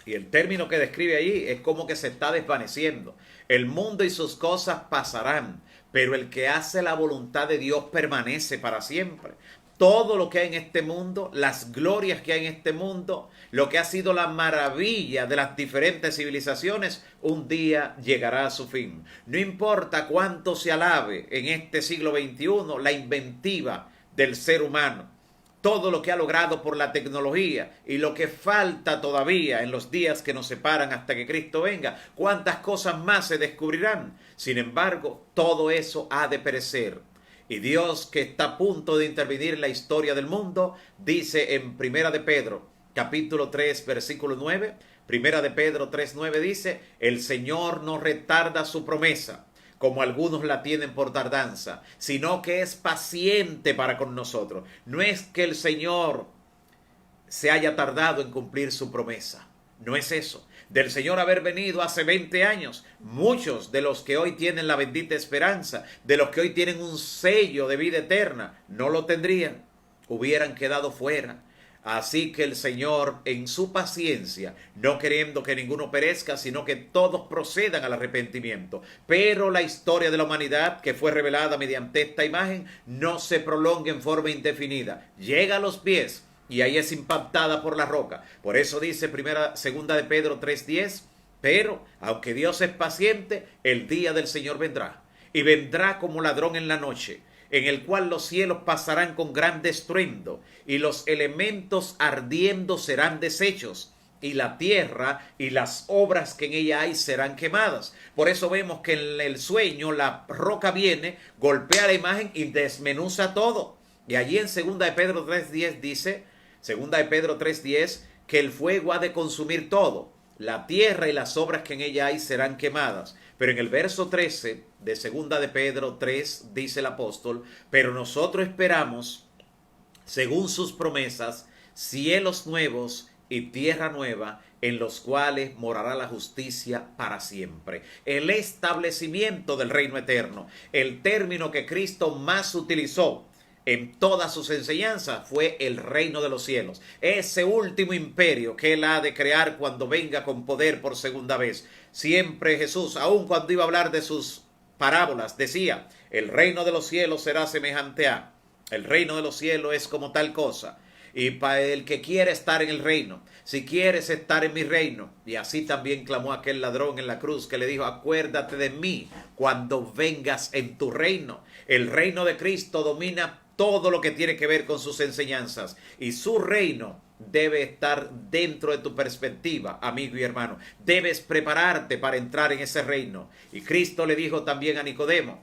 S1: Y el término que describe allí es como que se está desvaneciendo. El mundo y sus cosas pasarán, pero el que hace la voluntad de Dios permanece para siempre. Todo lo que hay en este mundo, las glorias que hay en este mundo, lo que ha sido la maravilla de las diferentes civilizaciones, un día llegará a su fin. No importa cuánto se alabe en este siglo XXI la inventiva del ser humano, todo lo que ha logrado por la tecnología y lo que falta todavía en los días que nos separan hasta que Cristo venga, cuántas cosas más se descubrirán. Sin embargo, todo eso ha de perecer. Y Dios, que está a punto de intervenir en la historia del mundo, dice en Primera de Pedro, capítulo 3, versículo 9, Primera de Pedro 3:9 dice, el Señor no retarda su promesa, como algunos la tienen por tardanza, sino que es paciente para con nosotros. No es que el Señor se haya tardado en cumplir su promesa, no es eso. Del Señor haber venido hace 20 años, muchos de los que hoy tienen la bendita esperanza, de los que hoy tienen un sello de vida eterna, no lo tendrían, hubieran quedado fuera. Así que el Señor, en su paciencia, no queriendo que ninguno perezca, sino que todos procedan al arrepentimiento. Pero la historia de la humanidad, que fue revelada mediante esta imagen, no se prolonga en forma indefinida. Llega a los pies y ahí es impactada por la roca. Por eso dice segunda de Pedro 3:10, pero aunque Dios es paciente, el día del Señor vendrá. Y vendrá como ladrón en la noche, en el cual los cielos pasarán con gran estruendo, y los elementos ardiendo serán deshechos, y la tierra y las obras que en ella hay serán quemadas. Por eso vemos que en el sueño la roca viene, golpea la imagen y desmenuza todo. Y allí en 2 de Pedro 3:10 dice, 2 de Pedro 3:10, que el fuego ha de consumir todo. La tierra y las obras que en ella hay serán quemadas. Pero en el verso 13 de 2 de Pedro 3 dice el apóstol, pero nosotros esperamos, según sus promesas, cielos nuevos y tierra nueva, en los cuales morará la justicia para siempre. El establecimiento del reino eterno, el término que Cristo más utilizó en todas sus enseñanzas, fue el reino de los cielos. Ese último imperio que Él ha de crear cuando venga con poder por segunda vez. Siempre Jesús, aun cuando iba a hablar de sus parábolas, decía, el reino de los cielos será semejante a, el reino de los cielos es como tal cosa. Y para el que quiere estar en el reino, si quieres estar en mi reino, y así también clamó aquel ladrón en la cruz que le dijo, acuérdate de mí cuando vengas en tu reino. El reino de Cristo domina todo lo que tiene que ver con sus enseñanzas, y su reino debe estar dentro de tu perspectiva, amigo y hermano. Debes prepararte para entrar en ese reino. Y Cristo le dijo también a Nicodemo,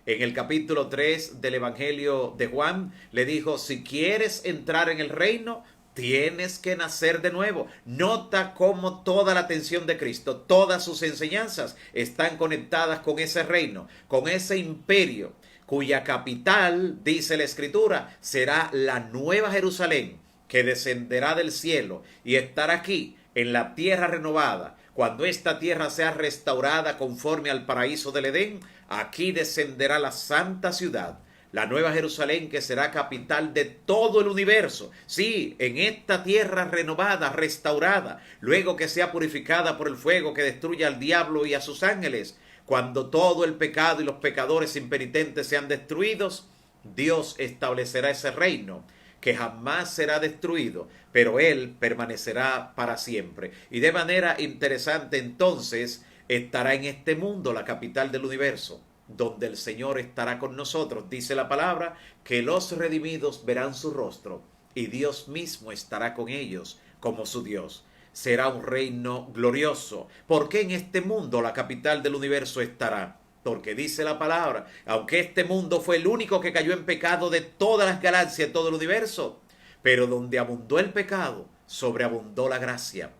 S1: en el capítulo 3 del Evangelio de Juan, le dijo, si quieres entrar en el reino, tienes que nacer de nuevo. Nota cómo toda la atención de Cristo, todas sus enseñanzas están conectadas con ese reino, con ese imperio, cuya capital, dice la Escritura, será la nueva Jerusalén, que descenderá del cielo y estará aquí en la tierra renovada. Cuando esta tierra sea restaurada conforme al paraíso del Edén, aquí descenderá la santa ciudad, la nueva Jerusalén, que será capital de todo el universo. Sí, en esta tierra renovada, restaurada, luego que sea purificada por el fuego que destruya al diablo y a sus ángeles. Cuando todo el pecado y los pecadores impenitentes sean destruidos, Dios establecerá ese reino que jamás será destruido, pero Él permanecerá para siempre. Y de manera interesante entonces estará en este mundo, la capital del universo, donde el Señor estará con nosotros. Dice la palabra que los redimidos verán su rostro y Dios mismo estará con ellos como su Dios. Será un reino glorioso. ¿Por qué en este mundo la capital del universo estará? Porque dice la palabra, aunque este mundo fue el único que cayó en pecado de todas las galaxias, de todo el universo, pero donde abundó el pecado, sobreabundó la gracia.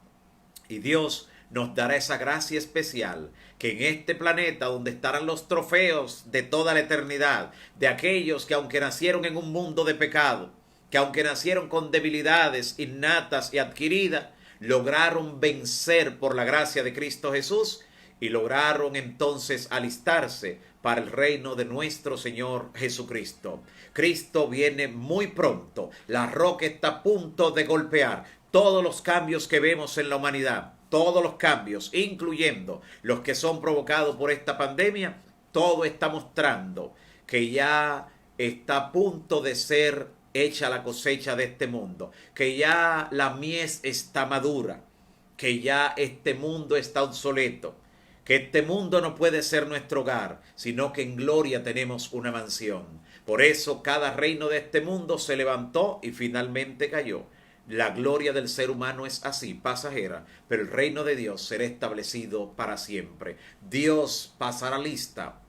S1: Y Dios nos dará esa gracia especial, que en este planeta donde estarán los trofeos de toda la eternidad, de aquellos que aunque nacieron en un mundo de pecado, que aunque nacieron con debilidades innatas y adquiridas, lograron vencer por la gracia de Cristo Jesús y lograron entonces alistarse para el reino de nuestro Señor Jesucristo. Cristo viene muy pronto. La roca está a punto de golpear todos los cambios que vemos en la humanidad. Todos los cambios, incluyendo los que son provocados por esta pandemia, todo está mostrando que ya está a punto de ser hecha la cosecha de este mundo, que ya la mies está madura, que ya este mundo está obsoleto, que este mundo no puede ser nuestro hogar, sino que en gloria tenemos una mansión. Por eso cada reino de este mundo se levantó y finalmente cayó. La gloria del ser humano es así, pasajera, pero el reino de Dios será establecido para siempre. Dios pasará lista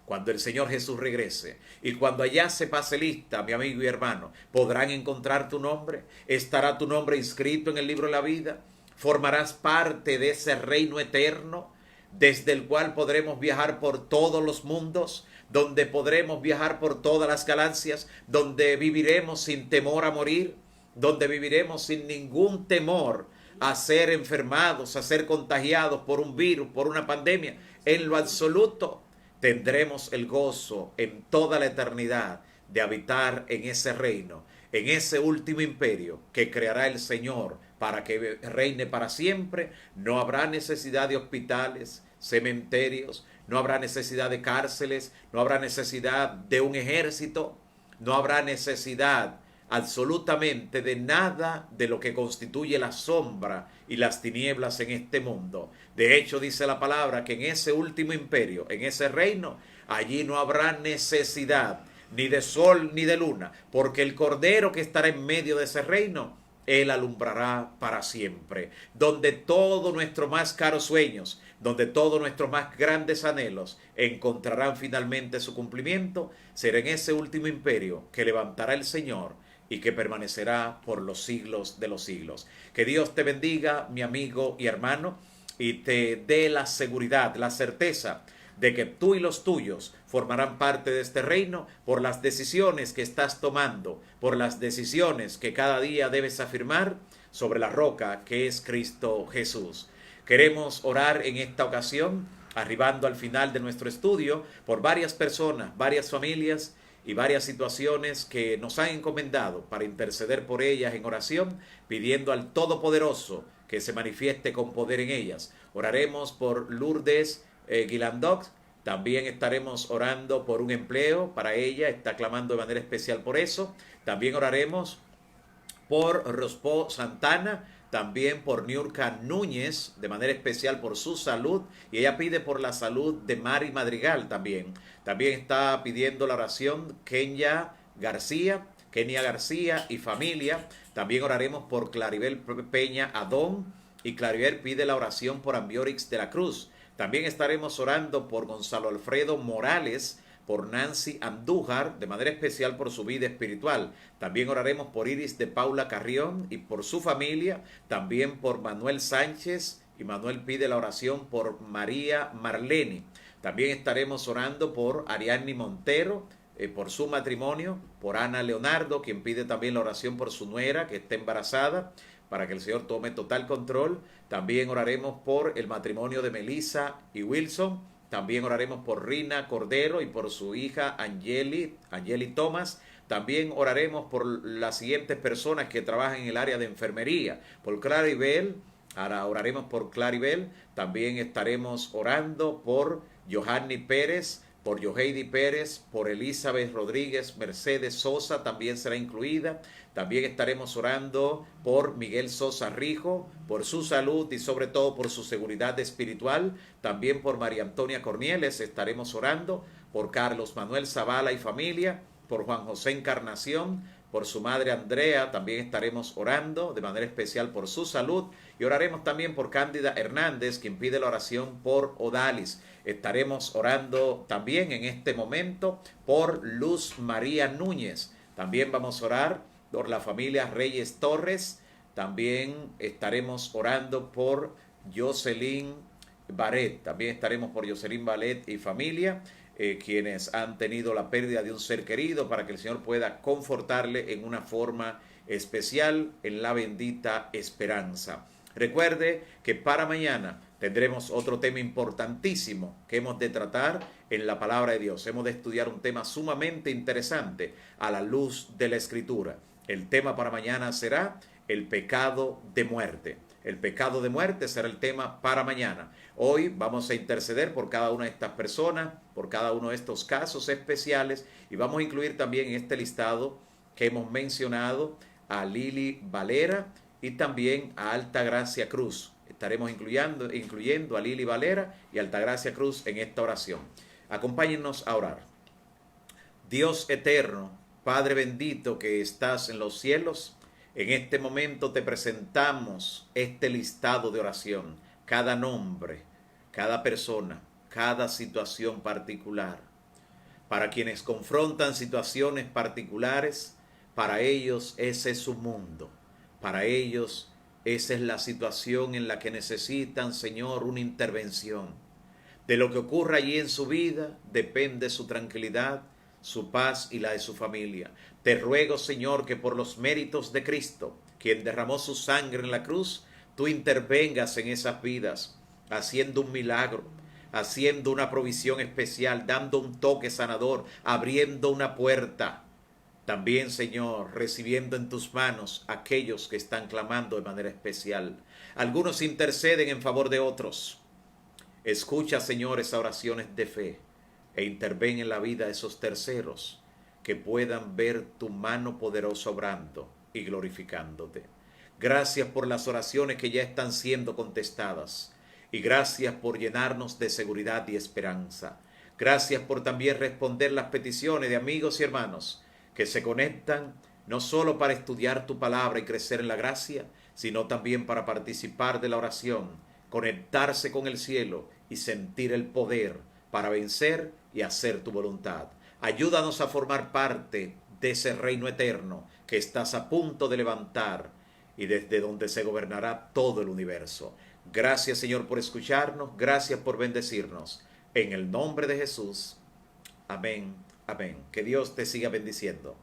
S1: cuando el Señor Jesús regrese. Y cuando allá se pase lista, mi amigo y hermano, podrán encontrar tu nombre. Estará tu nombre inscrito en el libro de la vida. Formarás parte de ese reino eterno, desde el cual podremos viajar por todos los mundos, donde podremos viajar por todas las galaxias, donde viviremos sin temor a morir, donde viviremos sin ningún temor a ser enfermados, a ser contagiados por un virus, por una pandemia. En lo absoluto tendremos el gozo en toda la eternidad de habitar en ese reino, en ese último imperio que creará el Señor para que reine para siempre. No habrá necesidad de hospitales, cementerios, no habrá necesidad de cárceles, no habrá necesidad de un ejército, no habrá necesidad absolutamente de nada de lo que constituye la sombra y las tinieblas en este mundo. De hecho, dice la palabra que en ese último imperio, en ese reino, allí no habrá necesidad ni de sol ni de luna, porque el Cordero que estará en medio de ese reino, Él alumbrará para siempre. Donde todos nuestros más caros sueños, donde todos nuestros más grandes anhelos encontrarán finalmente su cumplimiento, será en ese último imperio que levantará el Señor y que permanecerá por los siglos de los siglos. Que Dios te bendiga, mi amigo y hermano, y te dé la seguridad, la certeza de que tú y los tuyos formarán parte de este reino por las decisiones que estás tomando, por las decisiones que cada día debes afirmar sobre la roca que es Cristo Jesús. Queremos orar en esta ocasión, arribando al final de nuestro estudio, por varias personas, varias familias y varias situaciones que nos han encomendado para interceder por ellas en oración, pidiendo al Todopoderoso que se manifieste con poder en ellas. Oraremos por Lourdes Guilandoc. También estaremos orando por un empleo para ella, está clamando de manera especial por eso. También oraremos por Rospo Santana, también por Niurka Núñez, de manera especial por su salud, y ella pide por la salud de Mari Madrigal también. También está pidiendo la oración Kenia García y familia. También oraremos por Claribel Peña Adón, y Claribel pide la oración por Ambiorix de la Cruz. También estaremos orando por Gonzalo Alfredo Morales, por Nancy Andújar, de manera especial por su vida espiritual. También oraremos por Iris de Paula Carrión y por su familia. También por Manuel Sánchez, y Manuel pide la oración por María Marlene. También estaremos orando por Ariadne Montero, por su matrimonio, por Ana Leonardo, quien pide también la oración por su nuera que está embarazada, para que el Señor tome total control. También oraremos por el matrimonio de Melissa y Wilson. También oraremos por Rina Cordero y por su hija Angeli Thomas. También oraremos por las siguientes personas que trabajan en el área de enfermería. Por Claribel, ahora oraremos por Claribel. También estaremos orando por Johanny Pérez, por Yoheidi Pérez, por Elizabeth Rodríguez, Mercedes Sosa también será incluida. También estaremos orando por Miguel Sosa Rijo, por su salud y sobre todo por su seguridad espiritual. También por María Antonia Cornieles estaremos orando, por Carlos Manuel Zavala y familia, por Juan José Encarnación, por su madre Andrea. También estaremos orando de manera especial por su salud y oraremos también por Cándida Hernández, quien pide la oración por Odalis. Estaremos orando también en este momento por Luz María Núñez. También vamos a orar por la familia Reyes Torres. También estaremos orando por Jocelyn Baret. También estaremos por Jocelyn Baret y familia, quienes han tenido la pérdida de un ser querido, para que el Señor pueda confortarle en una forma especial en la bendita esperanza. Recuerde que para mañana tendremos otro tema importantísimo que hemos de tratar en la palabra de Dios. Hemos de estudiar un tema sumamente interesante a la luz de la Escritura. El tema para mañana será el pecado de muerte. El pecado de muerte será el tema para mañana. Hoy vamos a interceder por cada una de estas personas, por cada uno de estos casos especiales, y vamos a incluir también en este listado que hemos mencionado a Lili Valera y también a Altagracia Cruz. Estaremos incluyendo a Lili Valera y Altagracia Cruz en esta oración. Acompáñennos a orar. Dios eterno, Padre bendito que estás en los cielos, en este momento te presentamos este listado de oración, cada nombre, cada persona, cada situación particular. Para quienes confrontan situaciones particulares, para ellos ese es su mundo. Para ellos esa es la situación en la que necesitan, Señor, una intervención. De lo que ocurra allí en su vida depende su tranquilidad, su paz y la de su familia. Te ruego, Señor, que por los méritos de Cristo, quien derramó su sangre en la cruz, tú intervengas en esas vidas, haciendo un milagro, haciendo una provisión especial, dando un toque sanador, abriendo una puerta. También, Señor, recibiendo en tus manos aquellos que están clamando de manera especial. Algunos interceden en favor de otros. Escucha, Señor, esas oraciones de fe e interven en la vida de esos terceros, que puedan ver tu mano poderosa obrando y glorificándote. Gracias por las oraciones que ya están siendo contestadas y gracias por llenarnos de seguridad y esperanza. Gracias por también responder las peticiones de amigos y hermanos que se conectan no solo para estudiar tu palabra y crecer en la gracia, sino también para participar de la oración, conectarse con el cielo y sentir el poder para vencer y hacer tu voluntad. Ayúdanos a formar parte de ese reino eterno que estás a punto de levantar y desde donde se gobernará todo el universo. Gracias, Señor, por escucharnos. Gracias por bendecirnos. En el nombre de Jesús. Amén. Amén. Que Dios te siga bendiciendo.